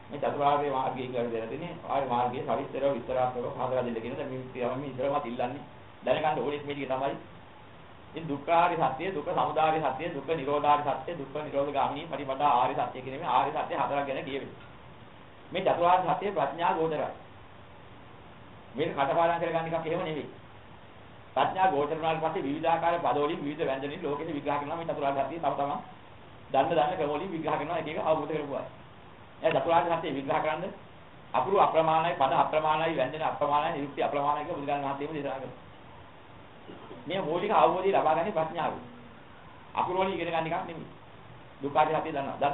මේ චතුරාර්ය මාර්ගය කියලා දෙලා තියෙන්නේ ආර්ය මාර්ගයේ සවිස්තරව විස්තරාත්මකව හදලා දෙන්න කියන දැන් මේ ඉතරමත් ඉල්ලන්නේ දැනගන්න ඕනේ මේ ටික තමයි. ඉතින් දුක්ඛාරි සත්‍ය, දුක්ඛ සමුදාය සත්‍ය, දුක්ඛ නිරෝධාරි සත්‍ය, දුක්ඛ නිරෝධ ගාමිනී පටිපදා ආරි සත්‍ය කියන මේ ආරි සත්‍ය හතරක් ගැන කියවෙන්නේ. මේ චතුරාර්ය සත්‍ය ප්‍රඥා ගෝචරයි. මේක කටපාඩම් කරගන්න එකක් එහෙම නෙවෙයි. ප්‍රඥා ගෝචර වුණාට පස්සේ විවිධාකාර පදවලින් විවිධ ව්‍යංජනින් ලෝකෙට විග්‍රහ කරනවා මේ චතුරාර්ය සත්‍ය තම තමන් දන්න ක්‍රම වලින් විග්‍රහ කරනවා එක එක අවබෝධ කරගන්නවා. ඒ චතුරාර්ය සත්‍ය විග්‍රහ කරන්නේ අපුරු අප්‍රමාණයි පද අප්‍රමාණයි ව්‍යංජන අප්‍රමාණයි නිරුක්ති අප්‍රමාණයි කියලා බුදුරජාණන් වහන්සේම දේශනා කරනවා. මේ මූලික අවබෝධය ලබා ගන්න ප්‍රඥාවයි. අපුරු වලින් ඉගෙන ගන්න එකක් නෙමෙයි. දුක්ඛාරය සත්‍ය දන්නවා.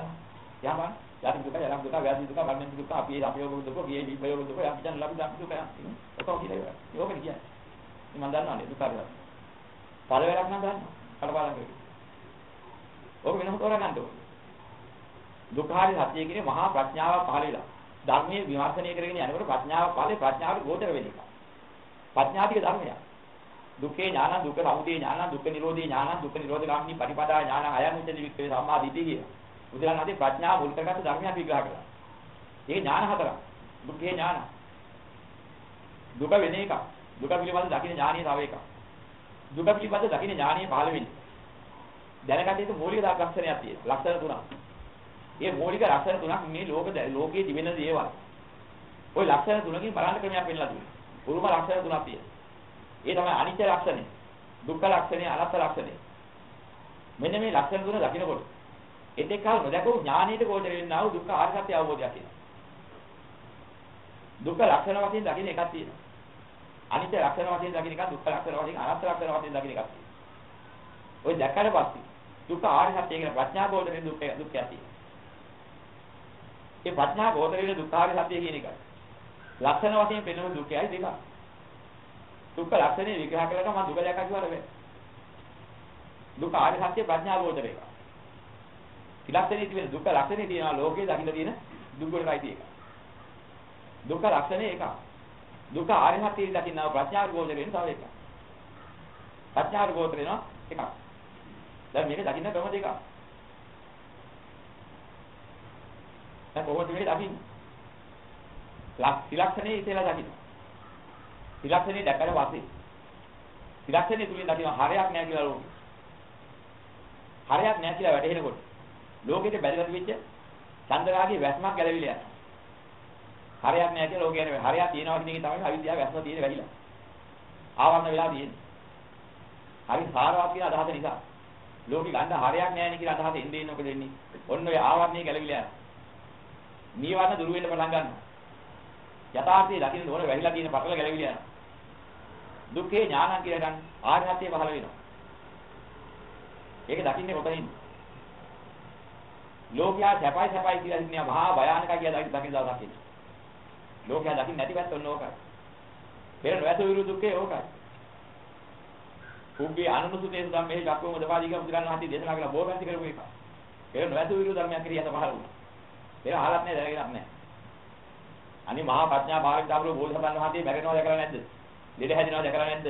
යහපන් යටි දුක යලම් දුක ව්‍යාධි දුක මරණ දුක අපි අපයෝග දුක ගියේ විපයෝග දුක අපි දැන් ලබු දුක ඔතෝ කියලා ඉවරයි. යෝග කියන්නේ. මම දන්නවනේ දුක්ඛාරය. පළවෙලක් නම් දන්නවා. කඩපාඩම් කරේ. ඔක වෙනම තෝරා ගන්න ඕනේ. දුක්ඛාරය සත්‍ය කියන්නේ මහා ප්‍රඥාව පහළ වෙලා ධර්මයේ විමර්ශනය කරගෙන යනකොට ප්‍රඥාව පහළේ ප්‍රඥාවට ගෝචර වෙන එක. ප්‍රඥාතික ධර්මයක්. දුක්ඛේ ඥාන, දුක්ඛ සමුදය ඥාන, දුක්ඛ නිරෝධේ ඥාන, දුක්ඛ නිරෝධ ගාමිනී පටිපදා ඥාන, අයං උච්චති වික්ඛවේ සම්මා දිට්ඨිය කියන. බුදුරජාණන්ගේ ප්‍රඥාව මුල් කරගත්ත ධර්මයක් විග්‍රහ කළා. ඒ ඥාන හතරක්. දුක්ඛේ ඥාන. දුක වෙන එක. දුක පිළිබඳ දකින්න ඥානිය තව එකක්. දුක පිළිබඳ දකින්න ඥානිය පහළ වෙන්නේ. දැනගත යුතු මූලික ලක්ෂණයක් තියෙනවා. ලක්ෂණ තුනක්. මේ මූලික ලක්ෂණ තුනක් මේ ලෝකයේ තිබෙන දේවල්. ওই ලක්ෂණ තුනකින් බලන්න ක්‍රමයක් වෙන්නලා තියෙනවා. උරුම ලක්ෂණ තුනක් තියෙනවා. ඒ තමයි අනිත්‍ය ලක්ෂණය, දුක්ඛ ලක්ෂණය, අනාත්ම ලක්ෂණය. මෙන්න මේ ලක්ෂණ තුන දකිනකොට එතෙක් කල නොදකෝ ඥානීයට ගෝචර වෙන්නා වූ දුක්ඛ ආර්ය සත්‍ය අවබෝධයක් තියෙනවා. දුක්ඛ ලක්ෂණ වශයෙන් දකින්න එකක් තියෙනවා. අනිත්‍ය ලක්ෂණ වශයෙන් දකින්න එකක්, දුක්ඛ ලක්ෂණ වශයෙන්, අනාත්ම ලක්ෂණ වශයෙන් දකින්න එකක් තියෙනවා. ඔය දැක්කට පස්සේ දුක්ඛ ආර්ය සත්‍ය කියන ප්‍රඥා ගෝචරේ දුක්ඛයක් තියෙනවා. ඒ ප්‍රඥා ගෝචරේ දුක්ඛ ආර්ය සත්‍ය කියන එකයි. ලක්ෂණ වශයෙන් පෙනෙන දුකයි දෙකක්. දුක්ඛ ලක්ෂණේ විග්‍රහ කළාම මම දුක දැක්කා කියවර වෙයි. දුක්ඛ ආර්ය සත්‍ය ප්‍රඥා ගෝචර එක. ත්‍රිලක්ෂණේ තියෙන දුක්ඛ ලක්ෂණේ තියෙනවා ලෝකේ දකින්න තියෙන දුක් වලටයි තියෙක. දුක්ඛ ලක්ෂණේ එක. දුක්ඛ ආර්ය සත්‍ය දකින්නා ප්‍රඥා ගෝචරයෙන් තව එකක්. ප්‍රඥා ගෝචරේන එකක්. දැන් මේක දකින්න ක්‍රම දෙකක්. දැන් කොහොමද මේක දකින්නේ? ත්‍රිලක්ෂණේ ඉතලා දකින්න. ත්‍රිලක්ෂණේ දැක්කට පස්සේ ත්‍රිලක්ෂණේ තුලින් දකින්න හරයක් නැහැ කියලා ලෝකෙ. හරයක් නැහැ කියලා වැටහෙනකොට ලෝකෙට බැඳලා තිබෙච්ච චන්දරාගේ වැස්මක් ගැලවිලා යනවා. හරයක් නැහැ කියලා ලෝකෙ කියන්නේ හරයක් තියෙනවා කියන එක තමයි අවිද්‍යාව වැස්ම තියෙන වෙලිලා. ආවරණ වෙලා තියෙන්නේ. හරි සාරවත් කියන අදහස නිසා ලෝකෙ ගන්න හරයක් නැහැ නේ කියලා අදහස එන්නේ මොකද වෙන්නේ? ඔන්න ඔය ආවරණේ ගැලවිලා යනවා. නීවරණ දුරු වෙන්න පටන් ගන්නවා. යථාර්ථයේ දකින්න ඕන වැහිලා තියෙන පටල ගැලවිලා යනවා. දුක්ඛේ ඥානං කියලා ගන්න ආර්ය සත්‍ය පහළ වෙනවා. ඒක දකින්නේ කොතනින්ද? ලෝකයා සැපයි කියලා ඉන්නේ මහා භයානකයි කියලා දකින්න දවසක් ඉන්නේ. ලෝකයා දකින්න නැති පැත්ත ඔන්න ඕකයි. පෙර නොඇතු විරු දුක්ඛේ ඕකයි. කුම්භී අනුසුතේ ධම්මේ චක්කෝම දපාදීක මුද්‍රාණ හති දේශනා කළා බොහෝ පැති කරපු එක. පෙර නොඇතු විරු ධර්මයක් කිරියත පහළ වුණා. පෙර අහලත් නැහැ දැනගෙනත් නැහැ. අනි මහා ප්‍රඥා භාවිතාවරු බෝධිසත්වයන් වහන්සේ මැරෙනවා දැකලා නැද්ද? දෙඩ හැදිනවා දැකලා නැද්ද?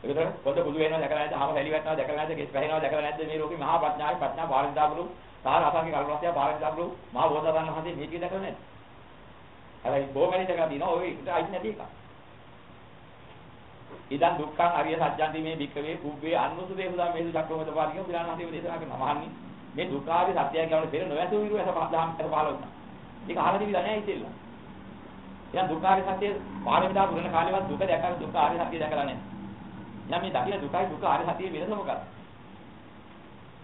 ඒකතර පොඩ බුදු වෙනවා දැකලා නැද්ද? ආම හැලි වැටෙනවා දැකලා නැද්ද? කෙස් පැහැෙනවා දැකලා නැද්ද? මේ ලෝකේ මහා ප්‍රඥායි ප්‍රඥා භාවිතාවරු සාර අසංගේ කල්පනාසිය භාවිතාවරු මහා බෝධිසත්වයන් වහන්සේ මේක දැකලා නැද්ද? හැබැයි බොහොමයි දැකලා දිනවා ඔය ඉත අයිති නැති එක. ඉදන් දුක්ඛං අරිය සත්‍යන්ති මේ වික්කවේ කුබ්බේ අනුසුදේ සුදා මේසු චක්‍රවද පාරිකෝ විලානහතේ දේශනා කරනවා. මහන්නේ මේ දුක්ඛාරි සත්‍යය කියවල පෙර නොඇසු විරු ඇස පහදාම් පහළ වුණා. ඒක අහලා දිවිලා නැහැ ඉතින්ලා. එහෙනම් දුක්ඛාරි සත්‍ය පාරමිතා පුරන කාලේවත් දුක දැකලා දුක්ඛාරි සත්‍ය දැකලා නැහැ. එහෙනම් මේ දකින්න දුකයි දුක්ඛාරි සත්‍ය වෙනස මොකක්ද?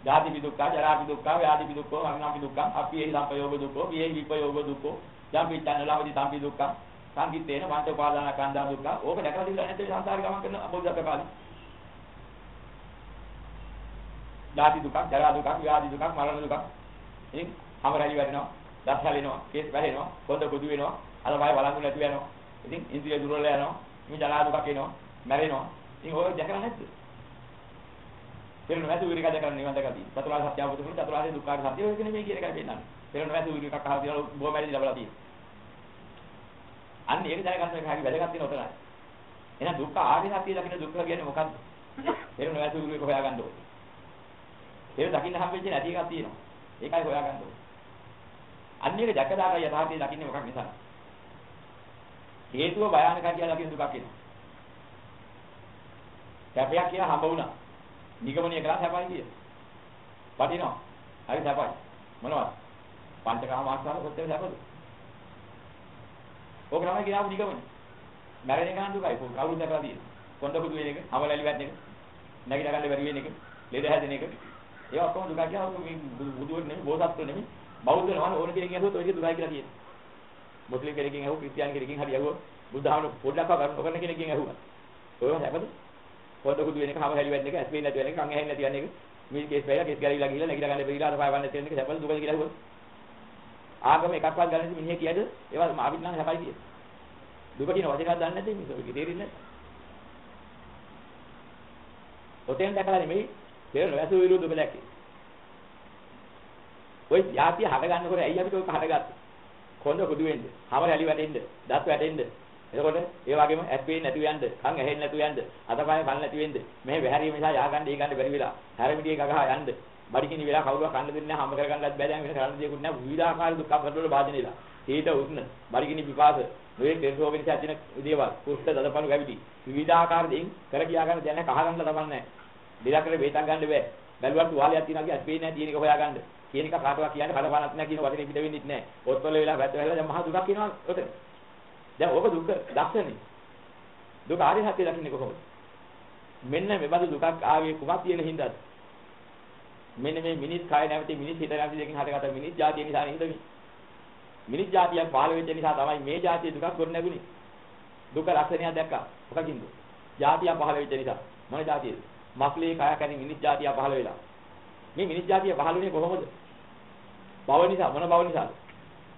ජාති දුක්ඛ, ජරා දුක්ඛ, ව්‍යාධි දුක්ඛ, මරණ දුක්ඛ, අප්පියේ සම්පයෝග දුක්ඛ, පියේ විපයෝග දුක්ඛ, යම් පිටනලාවදී සම්පි දුක්ඛ, සංකිටේන පංච උපාදාන කන්දා දුක්ඛ. ඕක දැකලා දිවිලා නැත්නම් සංසාරේ ගමන් කරන අබෝධක කාලේ. ජාති දුක්ඛ, ජරා දුක්ඛ, ව්‍යාධි දුක්ඛ, මරණ දුක්ඛ. ඉතින් අමරයි වැඩිනවා. දස් හැලෙනවා, කේස් වැහෙනවා, පොද කුදු වෙනවා, අර බය බලංගු නැති වෙනවා. ඉතින් ඉන්ද්‍රිය දුර්වල වෙනවා, මේ ජරා දුකක් එනවා, මැරෙනවා. ඉතින් ඔය දැකලා නැද්ද? පෙරණ වැසු විරික දැකලා නිවන් දැකලා තියෙනවා. චතුරාර්ය සත්‍ය අවබෝධ කරගන්න චතුරාර්ය දුක්ඛාර සත්‍ය ඔය කියන්නේ මේ කියන එකයි පෙන්නන්නේ. පෙරණ වැසු විරිකක් අහලා තියලා බොහොම වැඩි ලබලා තියෙනවා. අන්න ඒක දැනගන්න එක හරි වැදගත් වෙන උතරයි. එහෙනම් දුක්ඛ ආර්ය සත්‍ය දකින්න දුක්ඛ කියන්නේ මොකක්ද? පෙරණ වැසු විරික හොයාගන්න ඕනේ. ඒක දකින්න හම්බෙන්නේ නැති එකක් තියෙනවා. ඒකයි හොයාගන්න ඕනේ. අන්නේක දැකදාක යථාර්ථය දකින්නේ මොකක් නිසාද? හේතුව භයානකයි කියලා දකින්න දුකක් එනවා. සැපයක් කියලා හම්බ වුණා. නිගමනය කරා සැපයි කිය. වටිනවා. හරි සැපයි. මොනවද? පංචකාම ආස්වාද කොච්චර සැපද? ඕක තමයි කියනවා නිගමනය. මැරෙන එක නම් දුකයි. කවුරුද දැකලා තියෙන්නේ? කොණ්ඩ කුඩු වෙන එක, අවලැලි වැටෙන එක, නැගිට ගන්න බැරි වෙන එක, ලෙඩ හැදෙන එක. ඒවා ඔක්කොම දුකයි කියලා මේ බුදුවරු නෙමෙයි, බෝසත්තුරු නෙමෙයි. බෞද්ධ නෝන ඕන කෙනෙක්ගෙන් අහුවොත් ඔය ටික දුකයි කියලා කියනවා. මුස්ලිම් කෙනෙක්ගෙන් අහුවොත්, ක්‍රිස්තියානි කෙනෙක්ගෙන් හරි අහුවොත්, බුද්ධහමන පොඩ්ඩක්වත් ගන්න නොකරන කෙනෙක්ගෙන් අහුවා. ඔයව හැපද? කොණ්ඩ කුඩු වෙන එක, අවලැලි වැටෙන එක, ඇස් පේන්නේ නැති වෙන එක, කන් ඇහෙන්නේ නැති වෙන එක, මේ කේස් බැලලා කේස් ගැලවිලා ගිහලා නැගිට ගන්න බැරිලා අර පාය වන්න තියෙන එක සැපද දුකද කියලා අහුවොත්. ආගම එකක්වත් ගන්න නැති මිනිහෙක් කියද? ඒවා අපිට නම් හැපයි කියේ. දුක කියන වචනයක් දන්නේ නැති මිනිස්සු ඒක තේරෙන්නේ නැහැ. ඔතෙන් දැකලා නෙමෙයි තේරෙන වැසු විරුද්ධ දුක දැක්කේ. ඔය යාතිය හද ගන්නකොට ඇයි අපිට ඔක හදගත්තේ? කොන්ද කුඩු වෙන්න, හම රැලි වැටෙන්න, දත් වැටෙන්න. එතකොට ඒ වගේම ඇස් පේන්නේ නැතුව යන්න, කන් ඇහෙන්නේ නැතුව යන්න, අතපය කන් නැති වෙන්න. මෙහෙ වැහැරීම නිසා යා ගන්න, ඊ ගන්න බැරි වෙලා, හැරමිටියේ ගගහා යන්න. බඩිකිනි වෙලා කවුරුවා කන්න දෙන්නේ නැහැ, හම කරගන්නත් බෑ දැන් වෙන කරන්න දෙයක්වත් නැහැ. විවිධාකාර දුක් අපරවල වාදිනේලා. හේත උත්න, බඩිකිනි පිපාස, නොයේ දෙර්සෝගෙ නිසා ඇතින දේවල්, කුෂ්ඨ දදපණු ගැවිටි. විවිධාකාර දෙයින් කර කියා ගන්න දැන් කහ ගන්න තමන්නේ. දෙලකට වේතක් ගන්න බෑ. බැලුවත් වාලයක් තියනවා කිය ඇස් පේන්නේ නැහැ තියෙන එක හොයාගන්න. කියන එක කාටවත් කියන්නේ කඩපානක් නැහැ කියන වචනේ පිට වෙන්නේ නැහැ. ඔත්වල වෙලා වැද්ද වෙලා දැන් මහා දුකක් එනවා ඔතන. දැන් ඕක දුක දක්ෂනේ. දුක ආර්ය සත්‍ය දකින්නේ කොහොමද? මෙන්න මෙබඳු දුකක් ආවේ කුමක් තියෙන හින්දාද? මෙන්න මේ මිනිස් කය නැවති මිනිස් හිත නැවති දෙකකින් හටගත්ත මිනිස් જાතිය නිසා නේද මේ? මිනිස් જાතියක් පහළ වෙච්ච නිසා තමයි මේ જાතිය දුකක් ගොඩ නැගුණේ. දුක ලක්ෂණයක් දැක්කා. මොකකින්ද? જાතිය පහළ වෙච්ච නිසා. මොන જાතියද? මක්ලේ කය කැරි මිනිස් જાතිය පහළ වෙලා. මේ මිනිස් જાතිය පහළ වෙන්නේ කොහොමද? භව නිසා. මොන භව නිසාද?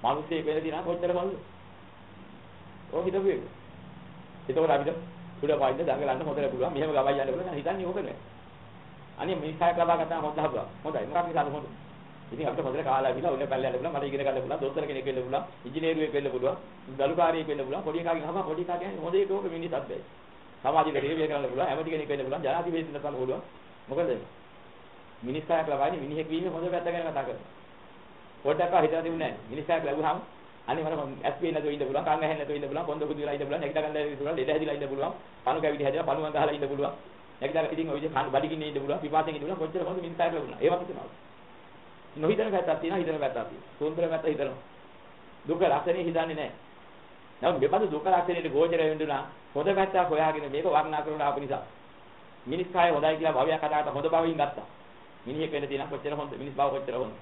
මිනිස්සේ වෙන දිනා කොච්චර බලද? ඔය හිතපු එක. ඒතකොට අපිට උඩ පායින්ද දඟලන්න හොදලා පුළුවන්. මෙහෙම ගමයි යන්න පුළුවන්. හිතන්නේ ඕක නේ. අනේ මිනිස් කය ලබා ගත්තාම හොඳ හබුවා. හොඳයි. මොකක් නිසාද හොඳ? ඉතින් අපිට හොඳට කාලා විලා උඩ පැල්ල යන්න පුළුවන්. මට ඉගෙන ගන්න පුළුවන්. දොස්තර කෙනෙක් වෙන්න පුළුවන්. ඉංජිනේරුවෙක් වෙන්න පුළුවන්. දලුකාරියෙක් වෙන්න පුළුවන්. පොඩි එකාගෙන් අහපන් පොඩි එකා කියන්නේ හොඳ ඒක ඕක මිනිස් අත්දැයි. සමාජික ක්‍රියාව කරන්න පුළුවන්. හැමති කෙනෙක් වෙන්න පුළුවන්. ජනාධිපති වෙන්න පුළුවන්. මොකද මිනිස් කයක් ලබාගෙන මිනිහෙක් වීම හොඳ පැත්ත ගැන කතා කරනවා. පොඩ්ඩක් හිතලා තිබුණේ නැහැ. මිනිස් කයක් ලැබුවාම අනේ මම ඇස් පේන්නේ නැතුව ඉන්න පුළුවන්, කන් ඇහෙන්නේ නැතුව ඉන්න පුළුවන්, කොන්ද කුදු වෙලා ඉන්න පුළුවන්, නැගිට ගන්න ඉන්න පුළුවන්, ලෙඩ හැදිලා ඉන්න පුළුවන්, පණු කැවිලි හැදිලා පණුවන් ගහලා ඉන්න පුළුවන්. නැගිට ඉතින් ඔය විදිහ බඩගින්නේ ඉන්න පුළුවන්, පිපාසයෙන් ඉන්න පුළුවන්, කොච්චර හොඳ මිනිස් කයක් ලැබුණා. ඒවත් හිතනවා. නොහිතන පැත්තක් තියෙනවා, හිතන පැත්තක් තියෙනවා. සුන්දර පැත්ත හිතනවා. දුක ලක්ෂණේ හිතන්නේ නැහැ. නමුත් මෙබඳු දුක ලක්ෂණයට ගෝචර වෙන්නුනා හොඳ පැත්තක් හොයාගෙන මේක වර්ණනා කරලා ආපු නිසා. මිනිස් කය හොඳයි කියලා භවයක් හදාගත්ත හොඳ භවයෙන් ගත්තා. මිනිහෙක් වෙන්න තියෙන කොච්චර හොඳ මිනිස් භව කොච්චර හොඳ.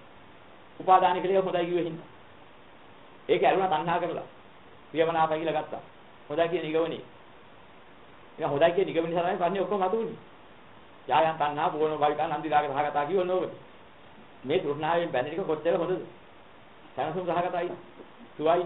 උපාදාන කියලා හොඳයි කිව්වෙ හින්දා. ඒක ඇරුණා තණ්හා කරලා. ප්‍රියමනාපයි කියලා ගත්තා. හොඳයි කියන නිගමනේ. ඒක හොඳයි කියන නිගමනේ තමයි පන්නේ ඔක්කොම අතුුනේ. යායන් තණ්හා පෝන භවිකා නන්දිරාග සහගතා කියවන ඕක. මේ තෘෂ්ණාවෙන් බැඳෙන එක කොච්චර හොඳද? සනසුම් සහගතයි. සුවයි.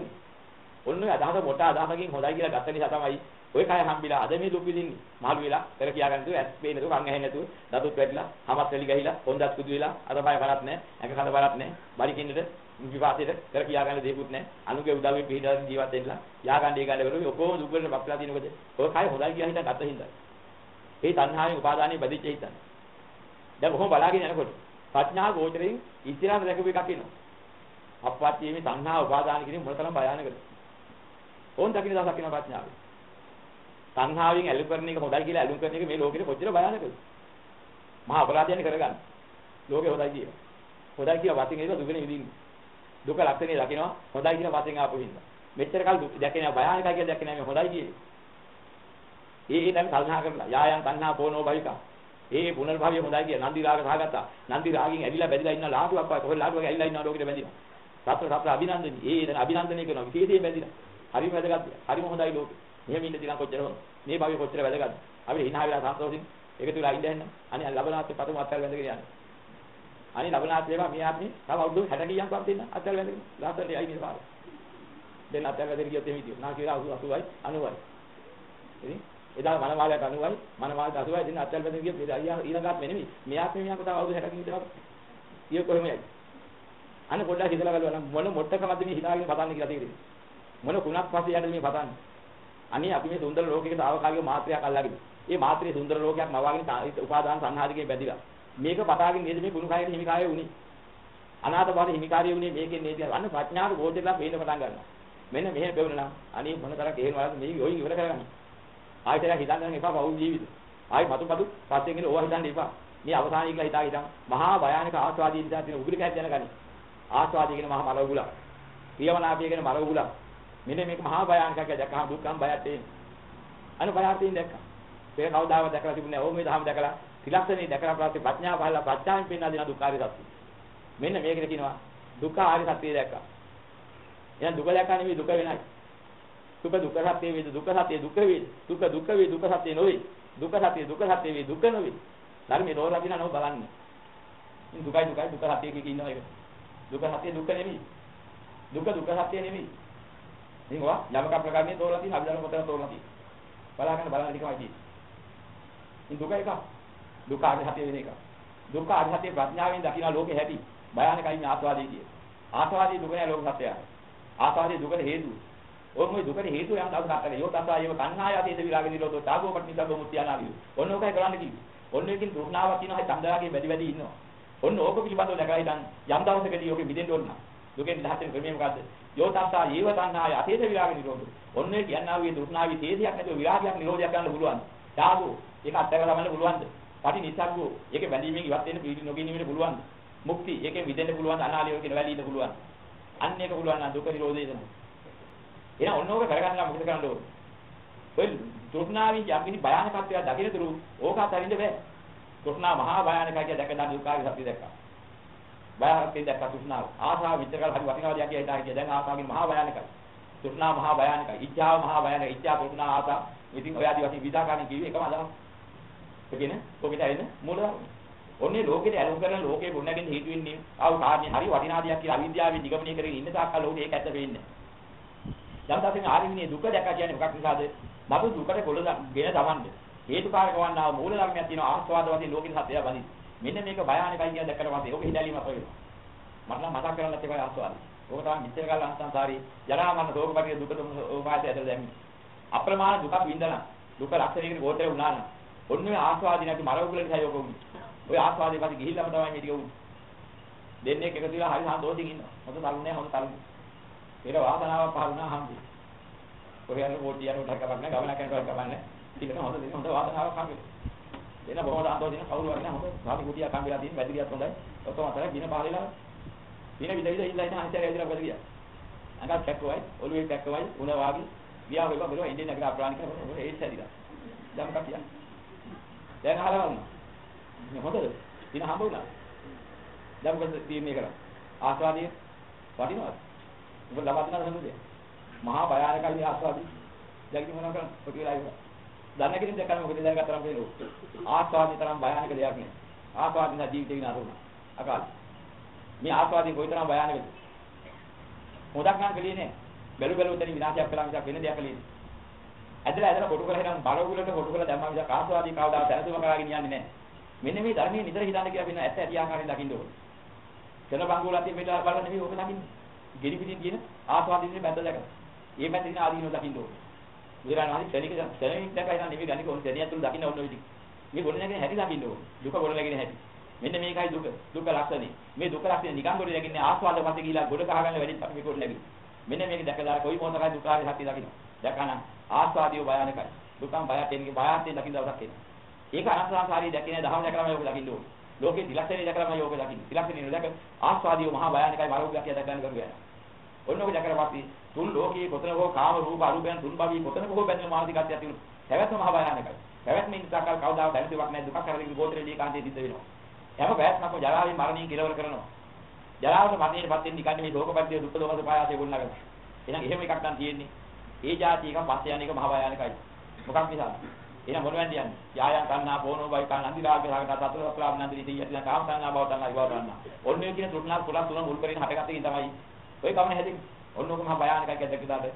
ඔන්න ඔය අදහස මොට අදහසකින් හොඳයි කියලා ගත්ත නිසා තමයි ඔය කය හම්බිලා අද මේ දුක් විඳින්නේ. මහලු වෙලා පෙර කියා ගන්න තු ඇස් පේන්නේ නැතුව කන් ඇහෙන්නේ නැතුව දතුත් වැටිලා හමත් වෙලි ගහිලා හොඳත් කුදු වෙලා අත පය බලත් නැහැ. ඇඟ කඳ බලත් නැහැ. බරිකින්නට විපාසෙට පෙර කියා ගන්න දෙයක්වත් නැහැ. අනුගේ උදව්වෙන් පිළිදාගෙන ජීවත් වෙන්නලා යා ගන්න ඒ ගන්න වෙලු ඔක්කොම දුක් වලට පත්ලා තියෙනකොද ඔය කය හොඳයි කියලා හිතන් ගත්ත හින්දා. ඒ තණ්හාවෙන් උපාදානෙ බැඳිච්ච හිතන්. දැන් කොහොම බලාගෙන යනකොට ප්‍රඥා ගෝචරයෙන් ඉතිරාම දැකපු එකක් එනවා. අප්පච්චීමේ තණ්හා උපාදාන කිරීම මොනතරම් භයානකද? ඕන් දකින්න දවසක් එනවා ප්‍රඥාවෙන්. තණ්හාවෙන් ඇලුම් කරන එක හොඳයි කියලා ඇලුම් කරන එක මේ ලෝකෙට කොච්චර භයානකද? මහා අපරාධයන් කරගන්න. ලෝකේ හොඳයි කියලා. හොඳයි කියලා වශයෙන් ඒක දුකනේ විඳින්නේ. දුක ලක්ෂණේ දකිනවා හොඳයි කියලා වශයෙන් ආපු හින්දා. මෙච්චර කල් දුක දැකේ භයානකයි කියලා දැකේ නැහැ මේ හොඳයි කියන්නේ. ඒ දැන් කල්හා කරලා යායන් තණ්හා පොනෝ භවිකා. ඒ පුනර්භවය හොඳයි කියලා නන්දි රාග සහගතා. නන්දි රාගින් ඇදිලා බැදිලා ඉන්න ලාටුවක් වගේ කොහෙල් ලාටුවක් ඇවිල්ලා ඉන්නවා ලෝකෙට බැඳිනවා. සත්‍ය අභිනන්දනි. ඒ දැන් අභිනන්දනය කරනවා විශේෂයෙන් බැඳිලා. හරිම වැදගත්. හරිම හොඳයි ලෝකෙ. මෙහෙම ඉන්න දිනම් කොච්චර හොඳ. මේ භවය කොච්චර වැදගත්. අපි hina වෙලා සාස්ත්‍රෝසින් එකතු වෙලා ඉඳ හැන්න. අනේ ලබනාත් පතමු අත්හැර වැඳගෙන යන්න. අනේ ලබනාත් වේවා මේ ආත්මේ තව අවුරුදු 60 කීයක් වත් දෙන්න අත්හැර වැඳගෙන. ලස්සනට යයි මේ පාර. දෙන්න අත්හැර වැඳගෙන ගියොත් එහෙම හිටියෝ. නා කියලා 80යි 90යි. ඉතින් එදා මනමාලයට 90යි මනමාලයට 80යි දෙන්න අත්හැර වැඳගෙන ගියොත් ඊළඟාත් නෙමෙයි. මේ ආත්මේ මියක තව අවුරුදු 60 කීයක් ඉඳලා ඊය කොහෙම යයි. අනේ පොඩ්ඩක් හිතලා බලන්න මොන මොට්ටකමද මේ හිතාගෙන පතන්නේ කියලා තේරෙන්නේ. මොන කුණක් පස්සේ යන්නේ මේ පතන්නේ. අනේ අපි මේ සුන්දර ලෝකයක තාවකාලික මාත්‍රයක් අල්ලගෙන. මේ මාත්‍රයේ සුන්දර ලෝකයක් මවාගෙන උපාදාන සංහාදිකේ බැඳිලා. මේක පතාගෙන නේද මේ කුණු කායේ හිමි කායේ උනේ. අනාථ භාවයේ හිමිකාරිය වුණේ මේකෙන් නේද? අන්න ප්‍රඥාව බෝධිලා පේන්න පටන් ගන්නවා. මෙන්න මෙහෙම පෙවුනනම් අනේ මොන තරම් හේන වලද මේ ඔයින් ඉවර කරගන්න. ආයෙත් හිතන්න එපා පවුල් ජීවිත. ආයෙ මතු පස්සේ කියන ඕවා හිතන්න එපා. මේ අවසානයේ කියලා හිතාගෙන මහා භයානක ආස්වාදී නිසා තියෙන උගුරු කැත් යනකනි. ආස්වාදී කියන මහා මල උගුලක්. ප්‍රියවනාපිය කියන මල උගුලක්. මෙන්න මේක මහා භයානකක් දැක්කම දුක්ඛම් බයක් තියෙන. අන්න බයක් තියෙන දැක්කා. ඒක කවදාවත් දැකලා තිබුණේ නැහැ. ඕ මේ දහම දැකලා ත්‍රිලක්ෂණේ දැකලා ප්‍රාප්ති ප්‍රඥාව පහළ ප්‍රඥාවෙන් පෙන්වා දෙන දුක්ඛාරිය සත්‍ය. මෙන්න මේකට කියනවා දුක්ඛ ආර්ය සත්‍යය දැක්කා. එහෙනම් දුක දැක්කා නෙවෙයි දුක වෙනයි. දුක දුක්ඛ සත්‍ය වේද දුක්ඛ සත්‍ය දුක්ඛ වේද දුක දුක්ඛ වේ දුක්ඛ සත්‍ය නොවේ. දුක්ඛ සත්‍ය දුක්ඛ සත්‍ය වේ දුක්ඛ නොවේ. ධර්මයේ රෝලා දිනා නෝ බලන්නේ. ඉතින් දුකයි දුක්ඛ සත්‍ය කිය ඉන්නවා ඒක. දුක්ඛ සත්‍ය දුක්ඛ නෙවෙයි. දුක දුක්ඛ සත්‍ය නෙවෙයි. ඉතින් ඔයා යමක ප්‍රකාරනේ තෝරලා තියෙන අභිධර්ම පොතේ තෝරලා තියෙන. බලන්න ටිකමයි තියෙන්නේ. ඉතින් දුක එක. දුක ආර්ය සත්‍ය වෙන එක. දුක්ඛ ආර්ය සත්‍ය ප්‍රඥාවෙන් දකින්න ලෝකේ හැටි. භයානකයි මේ ආස්වාදයේ කිය. ආස්වාදයේ දුක නෑ ලෝක සත්‍යය. ආස්වාදයේ දුකට හේතුව. ඕක මොයි දුකට හේතුව යම් දවසක් කරේ. යෝ තත්තායව තණ්හාය ආතේද විරාග නිරෝධෝ තාගෝපට්ටි සබ්බ මුත්‍යානාවිය. ඔන්න ඕකයි කරන්න කිව්වේ. ඔන්න එකකින් තෘෂ්ණාවක් තියෙනවා. හයි තණ්හාවගේ වැඩි වැඩි ඉන්නවා. ඔන්න ඕක පිළිබඳව දැකලා ඉතින් යම් දවසකදී ඕකෙ මිදෙන්න ඕන නම් දුකෙන් දහතෙන් ක්‍රමය මොකද්ද? යෝ තත්තායව තණ්හාය ආතේද විරාග නිරෝධෝ. ඔන්න ඒ කියන්නාවේ තෘෂ්ණාවේ තේදයක් නැතුව විරාගයක් නිරෝධයක් ගන්න පුළුවන්. තාගෝ ඒක අත්දැකලා බලන්න පුළුවන්ද? පටි නිසග්ගෝ ඒකේ බැඳීමෙන් ඉවත් වෙන්න පීඩි නොගිනීමේ පුළුවන්ද? මුක්ති ඒකෙන් විදෙන්න පුළුවන් අනාලියෝ කියන වැලී ඉන්න පුළුවන්. අන්න ඒක පුළුවන් නම් දුක නිරෝධය එතන. එහෙනම් ඔන්න ඕක කරගන්න මොකද කරන්න ඕන? ඔය තෘෂ්ණාවෙන් යම්කිසි භයානකත්වයක් දකින්නතුරු ඕක අතරින්ද බෑ. තෘෂ්ණා මහා භයානකයි කියලා දැක ගන්න දුකාගේ සත්‍ය දැක්කා. භයානකයි දැක්කා තෘෂ්ණාව. ආසාව විතරකල් හරි වටිනවා දෙයක් කියලා හිතා දැන් ආසාවකින් මහා භයානකයි. තෘෂ්ණා මහා භයානකයි. ඉච්ඡාව මහා භයානකයි. ඉච්ඡා තෘෂ්ණා ආසා. ඉතින් ඔය ආදි වශයෙන් විදාකාරණ කිව්වේ එකම අදහස්. ඒ කියන්නේ ඔකට ඇවෙන මූල ධර්ම. ඔන්නේ ලෝකෙට ඇලුම් කරන ලෝකේ ගොඩනගෙන හේතු වෙන්නේ ආව කාර්යය හරි වටිනා දෙයක් කියලා අවිද්‍යාවෙන් නිගමනය කරගෙන ඉන්න තාක්කල් ලෝකේ ඒක ඇත්ත වෙන්නේ. යම් තාක්ෂණ ආරින්නේ දුක දැක කියන්නේ මොකක් නිසාද? මතු දුකට කොළ ගෙන දවන්නේ. හේතුකාරක වන්නා මූල ධර්මයක් තියෙනවා ආස්වාද වශයෙන් ලෝකෙට සත්‍යය බඳින්න. මෙන්න මේක භයානකයි කියන දැක්කට පස්සේ ඕක හිතැලීම අප වෙනවා. මට නම් මතක් කරන්නත් ඒකයි ආස්වාදයි. ඕක තමයි මිත්‍ර කල් අන්තංසාරී ජරා මරණ රෝග පරිදි දුක දුම ඕපාතය ඇදලා දැම්මේ. අප්‍රමාණ දුක විඳලා දුක ලක්ෂණයකට ගෝචරේ වුණා නම් ඔන්නේ ආස්වාදී නැති මරවුලට සයෝග වුණා. ඔය ආස්වාදේ පස්සේ ගිහිල්ලාම තමයි මේ ටික උන්නේ. දෙන්නේ එකතු වෙලා හරි සාන්දෝෂින් ඉන්නවා. හොඳ තරුණේ හොඳ තරුණ. ඒක වාසනාවක් පහළ වුණා හම්බුනේ. කොහේ යන පොඩි යන උඩට කවන්න ගමනක් යනකොට කවන්න. ඉතින් හොඳ දෙන හොඳ වාසනාවක් හම්බෙන්නේ. එන බොහොම සාන්දෝෂින් කවුරු වරනේ හොඳ සාමි කුටියක් හම්බෙලා තියෙන වැඩිලියක් හොඳයි. ඔතන අතර දින පාරේලා දින විද ඉල්ලා ඉන්න අන්තිරය ඇවිල්ලා වැඩිලිය. අඟක් කැක්කවයි ඔළුවේ කැක්කවයි උණ වාගේ ගියා වෙක බරුව ඉන්නේ නැගලා අප්‍රාණික ඒ ඇදිලා. දැන් මොකක්ද කියන්නේ? දැන් අහලා වුණා. මේ හොඳද? දින හම්බ වුණා. දැන් මොකද තීරණය කරා? ආස්වාදිය වටිනවද? ඔබ ලබා දෙනවා නේද? මහා භයානකයි ආස්වාදිය. දැන් මොනවා කරන්නේ? ඔක වෙලා ඉවරයි. දන්න කෙනෙක් දැක්කම මොකද දැනගත්තරම් වෙන්නේ? ආස්වාදිය තරම් භයානක දෙයක් නෙවෙයි. ආස්වාදින ජීවිතේ විනාශ වුණා. අකාලේ. මේ ආස්වාදිය කොයිතරම් භයානකද? මොදක් නම් කලියේ නෑ. බැලු උතන විනාශයක් කළා මිසක් වෙන දෙයක් කලියේ නෑ. ඇදලා කොටු කරලා හිටන් බලවුලට කොටු කරලා දැම්මා මිසක් ආස්වාදී කවදාවත් දැනතුම කරගෙන යන්නේ නැහැ. මෙන්න මේ ධර්මයේ නිතර හිතන්න කියලා වෙන ඇත්ත ඇති ආකාරයෙන් දකින්න ඕනේ. චල බංගුලතිය මෙලා බලන්න නෙවෙයි ඕක දකින්නේ. ගෙඩි පිටින් තියෙන ආස්වාදීනේ බැඳ දැකලා. ඒ බැඳ දින ආදීනෝ දකින්න ඕනේ. බුදුරණවහන්සේ ශනික දැකලා ඉතින් නෙවෙයි ගන්නේ ඕනේ. ශනිය තුල දකින්න ඕනේ විදිහ. මේ ගොඩනැගෙන හැටි දකින්න ඕනේ. දුක ගොඩනැගෙන හැටි. මෙන්න මේකයි දුක. දුක ලක්ෂණේ. මේ දුක ලක්ෂණේ නිකන් ගොඩනැගින්නේ ආස්වාද පස්සේ ගිහිලා ගොඩ කහ ගන්න වැඩි අපි මේ ගොඩනැගින්නේ. මෙන්න මේක දැකලා කොයි මොහොතකයි දුකාරේ සත්‍ය දකින්න. දැකන ආස්වාදියෝ භයානකයි. දුකම් බයත් එන්නේ බයත් දකින්න දවසක් එනවා. ඒක අනන්තසාරී දැකිනේ දහම දැකලාම යෝග දකින්න ඕනේ. ලෝකේ දිලක්ෂණේ දැකලාම යෝග දකින්න. දිලක්ෂණේ නොදැක ආස්වාදියෝ මහා භයානකයි මරෝග්ගය කියලා දැක ගන්න කරුවා. ඔන්නෝක දැකලා පස්සේ තුන් ලෝකයේ කොතනක හෝ කාම රූප අරූපයන් තුන් භවී කොතනක හෝ බැඳෙන මානසිකත්වයක් තියෙනවා. පැවැත්ම මහා භයානකයි. පැවැත්මෙන් ඉස්සකල් කවදාවත් දැනුවක් නැහැ දුකක් කරගෙන ගෝත්‍රයේ කාන්තේ සිද්ධ වෙනවා. හැම පැවැත්මක්ම ජරාවෙන් මරණයෙන් කෙලවර කරනවා. ජරාවට මරණයට පත් වෙන්නේ නිකන් මේ ලෝක පරිදි දුක් දෝමස පායාසය ගොඩනගන. එහෙනම් එහෙම එකක් නම් තියෙන්නේ. ඒ જાති එක පස්සේ යන එක මහා භයානකයි. මොකක් නිසාද? එහෙනම් මොනවද කියන්නේ? යායන් තණ්හා බෝනෝ බයි කන් අන්දිරාගේ රාගත සතර ප්‍රාප්ත නන්දිරි තියන කාම තණ්හා භව තණ්හා විභව තණ්හා. ඔන්නේ කියන තෘෂ්ණා කුලස් තුන මුල් කරගෙන හටගත්තකින් තමයි ඔය කම හැදෙන්නේ. ඔන්නෝක මහා භයානකයි කියලා දැක්කදාට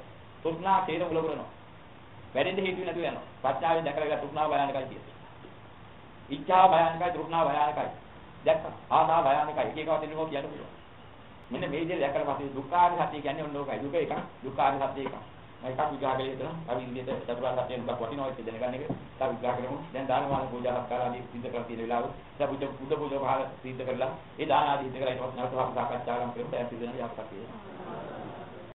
තෘෂ්ණා තේර මුල කරනවා. වැඩෙන්න හේතු නැතුව යනවා. ප්‍රඥාවෙන් දැකලා තෘෂ්ණා භයානකයි කියන්නේ. ඉච්ඡා භයානකයි තෘෂ්ණා භයානකයි. දැක්කා. ආසා භයානකයි. එක එකව දෙන්නකෝ කියන්න පුළුවන්. මෙන්න මේ විදිහට දැකලා පස්සේ දුක්ඛාර සත්‍ය කියන්නේ ඔන්නෝකයි. දුක එක දුක්ඛාර සත්‍ය එක. මම එකක් විග්‍රහ කළේ හිතනවා. අපි විදිහට චතුරාර්ය සත්‍යයෙන් දුක වටිනවා කියලා දැනගන්න එක. තව විග්‍රහ කරමු. දැන් දානමාන පූජාවක් කරලා ආදී සිද්ධ කරලා තියෙන වෙලාව. දැන් බුද්ධ පූජා පහල සිද්ධ කරලා ඒ දාන ආදී සිද්ධ කරලා ඊට පස්සේ නැවත අපි සාකච්ඡා කරමු කියලා දැන් සිද්ධ වෙන යහපත් කියලා.